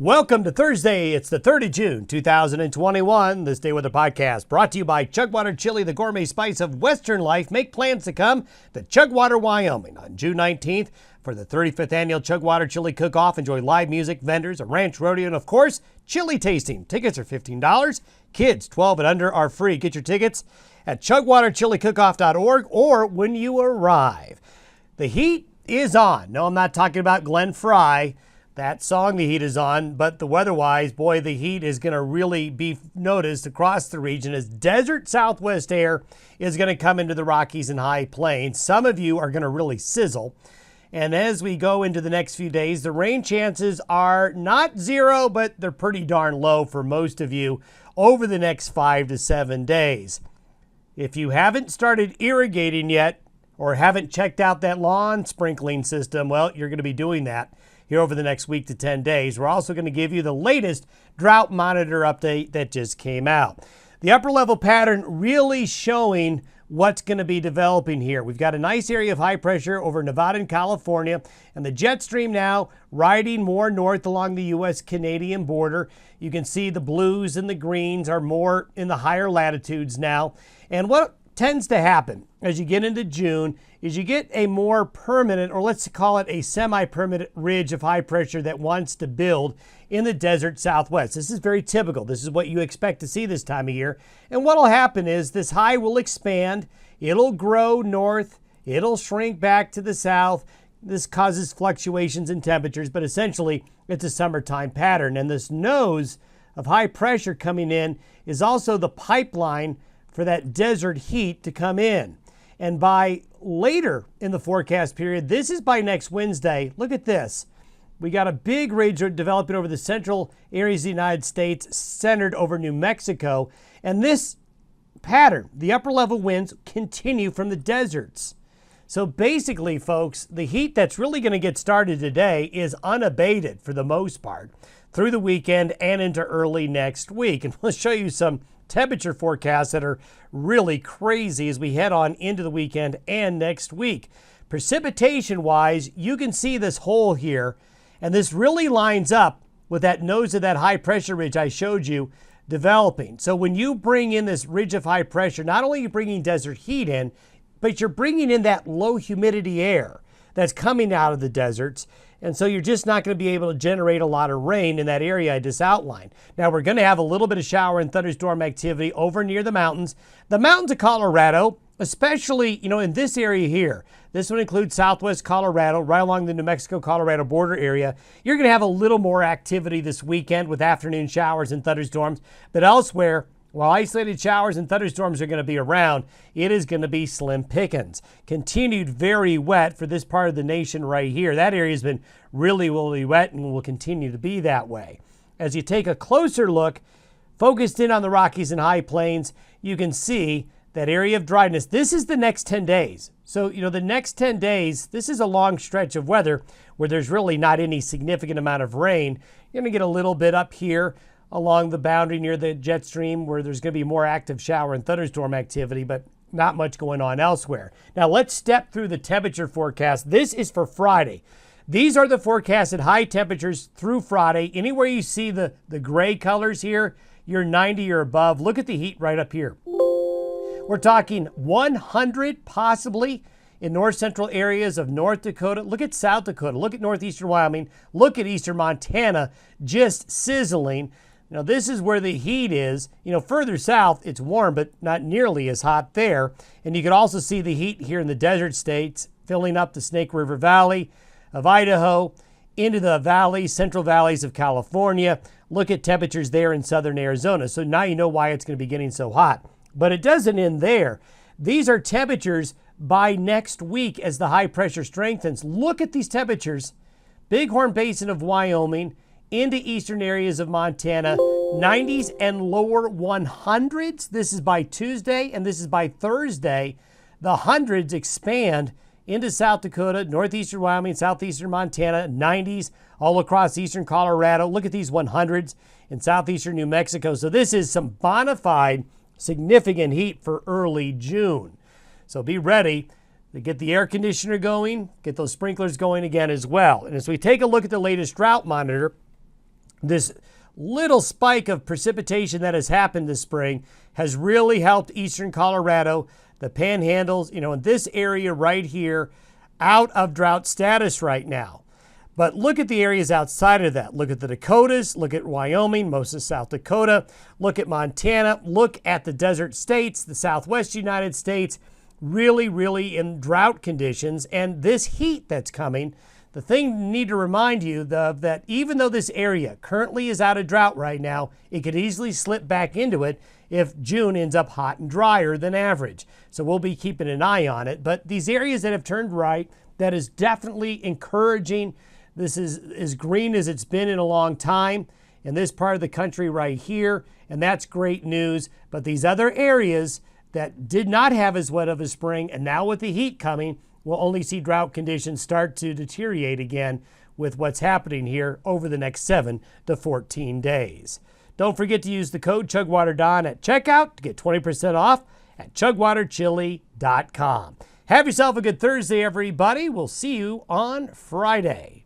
Welcome to Thursday. It's the 3rd of June, 2021. This Day Weather Podcast brought to you by Chugwater Chili, the gourmet spice of Western life. Make plans to come to Chugwater, Wyoming on June 19th for the 35th annual Chugwater Chili Cook-Off. Enjoy live music, vendors, a ranch rodeo, and of course, chili tasting. Tickets are $15. Kids 12 and under are free. Get your tickets at chugwaterchilicook-off.org or when you arrive. The heat is on. No, I'm not talking about Glenn Fry. That song, the heat is on, but the weather-wise, boy, the heat is going to really be noticed across the region as desert southwest air is going to come into the Rockies and High Plains. Some of you are going to really sizzle. And as we go into the next few days, the rain chances are not zero, but they're pretty darn low for most of you over the next 5 to 7 days. If you haven't started irrigating yet or haven't checked out that lawn sprinkling system, well, you're going to be doing that here over the next week to 10 days. We're also going to give you the latest Drought Monitor update that just came out. The upper level pattern really showing what's going to be developing here. We've got a nice area of high pressure over Nevada and California, and the jet stream now riding more north along the U.S.-Canadian border. You can see the blues and the greens are more in the higher latitudes now. And what tends to happen as you get into June is you get a more permanent, or let's call it a semi-permanent ridge of high pressure that wants to build in the desert southwest. This is very typical. This is what you expect to see this time of year. And what will happen is this high will expand. It'll grow north. It'll shrink back to the south. This causes fluctuations in temperatures, but essentially it's a summertime pattern. And this nose of high pressure coming in is also the pipeline for that desert heat to come in. And by later in the forecast period, this is by next Wednesday. Look at this. We got a big ridge developing over the central areas of the United States, centered over New Mexico. And this pattern, the upper level winds, continue from the deserts. So basically, folks, the heat that's really going to get started today is unabated for the most part through the weekend and into early next week. And we'll show you some temperature forecasts that are really crazy as we head on into the weekend and next week. Precipitation wise, you can see this hole here, and this really lines up with that nose of that high pressure ridge I showed you developing. So when you bring in this ridge of high pressure, not only are you bringing desert heat in, but you're bringing in that low humidity air that's coming out of the deserts. And so you're just not going to be able to generate a lot of rain in that area I just outlined. Now we're going to have a little bit of shower and thunderstorm activity over near the mountains. The mountains of Colorado, especially, in this area here. This one includes southwest Colorado, right along the New Mexico-Colorado border area. You're going to have a little more activity this weekend with afternoon showers and thunderstorms. But elsewhere, while isolated showers and thunderstorms are going to be around, it is going to be slim pickings. Continued very wet for this part of the nation right here. That area has been really, really wet and will continue to be that way. As you take a closer look, focused in on the Rockies and High Plains, you can see that area of dryness. This is the next 10 days. So, the next 10 days, this is a long stretch of weather where there's really not any significant amount of rain. You're going to get a little bit up here along the boundary near the jet stream where there's going to be more active shower and thunderstorm activity, but not much going on elsewhere. Now let's step through the temperature forecast. This is for Friday. These are the forecasted high temperatures through Friday. Anywhere you see the gray colors here, you're 90 or above. Look at the heat right up here. We're talking 100 possibly in north central areas of North Dakota. Look at South Dakota. Look at northeastern Wyoming. Look at eastern Montana, just sizzling. This is where the heat is. Further south, it's warm, but not nearly as hot there. And you can also see the heat here in the desert states, filling up the Snake River Valley of Idaho, into the valleys, central valleys of California. Look at temperatures there in southern Arizona. So now you know why it's going to be getting so hot. But it doesn't end there. These are temperatures by next week as the high pressure strengthens. Look at these temperatures. Bighorn Basin of Wyoming, into eastern areas of Montana, 90s and lower 100s. This is by Tuesday, and this is by Thursday. The hundreds expand into South Dakota, northeastern Wyoming, southeastern Montana, 90s all across eastern Colorado. Look at these 100s in southeastern New Mexico. So this is some bona fide significant heat for early June. So be ready to get the air conditioner going, get those sprinklers going again as well. And as we take a look at the latest drought monitor, This little spike of precipitation that has happened this spring has really helped eastern Colorado, the panhandles, in this area right here, out of drought status right now. But look at the areas outside of that. Look at the Dakotas, look at Wyoming, most of South Dakota, look at Montana, look at the desert states, the southwest United States, really, really in drought conditions. And this heat that's coming, the thing you need to remind you of that even though this area currently is out of drought right now, it could easily slip back into it if June ends up hot and drier than average. So we'll be keeping an eye on it. But these areas that have turned right, that is definitely encouraging. This is as green as it's been in a long time in this part of the country right here, and that's great news. But these other areas that did not have as wet of a spring, and now with the heat coming, we'll only see drought conditions start to deteriorate again with what's happening here over the next 7 to 14 days. Don't forget to use the code ChugwaterDon at checkout to get 20% off at chugwaterchili.com. Have yourself a good Thursday, everybody. We'll see you on Friday.